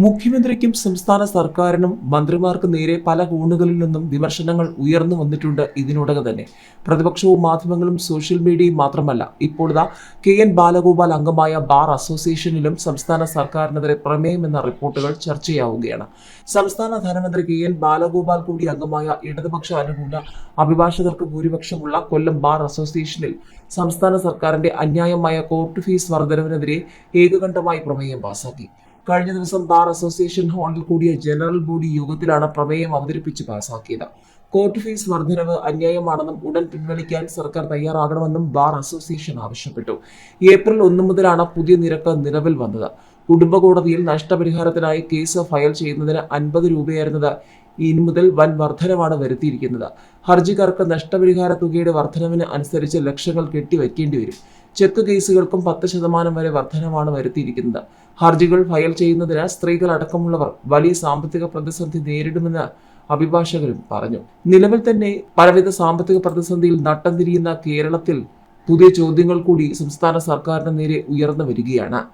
മുഖ്യമന്ത്രിക്കും സംസ്ഥാന സർക്കാരിനും മന്ത്രിമാർക്ക് നേരെ പല കോണുകളിൽ നിന്നും വിമർശനങ്ങൾ ഉയർന്നു വന്നിട്ടുണ്ട്. ഇതിനോടകം തന്നെ പ്രതിപക്ഷവും മാധ്യമങ്ങളും സോഷ്യൽ മീഡിയയും മാത്രമല്ല, ഇപ്പോഴത്തെ KN ബാലഗോപാൽ അംഗമായ ബാർ അസോസിയേഷനിലും സംസ്ഥാന സർക്കാരിനെതിരെ പ്രമേയമെന്ന റിപ്പോർട്ടുകൾ ചർച്ചയാവുകയാണ്. സംസ്ഥാന ധനമന്ത്രി KN ബാലഗോപാൽ കൂടി അംഗമായ ഇടതുപക്ഷ അനുകൂല അഭിഭാഷകർക്ക് ഭൂരിപക്ഷമുള്ള കൊല്ലം ബാർ അസോസിയേഷനിൽ സംസ്ഥാന സർക്കാരിന്റെ അന്യായമായ കോർട്ട് ഫീസ് വർധനവിനെതിരെ ഏകകണ്ഠമായി പ്രമേയം പാസാക്കി. കഴിഞ്ഞ ദിവസം ബാർ അസോസിയേഷൻ ഹാളിൽ കൂടിയ ജനറൽ ബോഡി യോഗത്തിലാണ് പ്രമേയം അവതരിപ്പിച്ച് പാസാക്കിയത്. കോർട്ട് ഫീസ് വർധനവ് അന്യായമാണെന്നും ഉടൻ പിൻവലിക്കാൻ സർക്കാർ തയ്യാറാകണമെന്നും ബാർ അസോസിയേഷൻ ആവശ്യപ്പെട്ടു. ഏപ്രിൽ 1 മുതലാണ് പുതിയ നിരക്ക് നിലവിൽ വന്നത്. കുടുംബ കോടതിയിൽ നഷ്ടപരിഹാരത്തിനായി കേസ് ഫയൽ ചെയ്യുന്നതിന് 50 രൂപയായിരുന്നത് ഇനി മുതൽ വൻ വർധനവാണ് വരുത്തിയിരിക്കുന്നത്. ഹർജിക്കാർക്ക് നഷ്ടപരിഹാര തുകയുടെ വർധനവിന് അനുസരിച്ച് ലക്ഷങ്ങൾ കെട്ടിവെക്കേണ്ടി വരും. ചെക്ക് കേസുകൾക്കും 10% വരെ വർധനവാണ് വരുത്തിയിരിക്കുന്നത്. ഹർജികൾ ഫയൽ ചെയ്യുന്നതിന് സ്ത്രീകൾ അടക്കമുള്ളവർ വലിയ സാമ്പത്തിക പ്രതിസന്ധി നേരിടുമെന്ന് അഭിഭാഷകരും പറഞ്ഞു. നിലവിൽ തന്നെ പലവിധ സാമ്പത്തിക പ്രതിസന്ധിയിൽ നട്ടം തിരിയുന്ന കേരളത്തിൽ പുതിയ ചോദ്യങ്ങൾ കൂടി സംസ്ഥാന സർക്കാരിന് നേരെ ഉയർന്നു വരികയാണ്.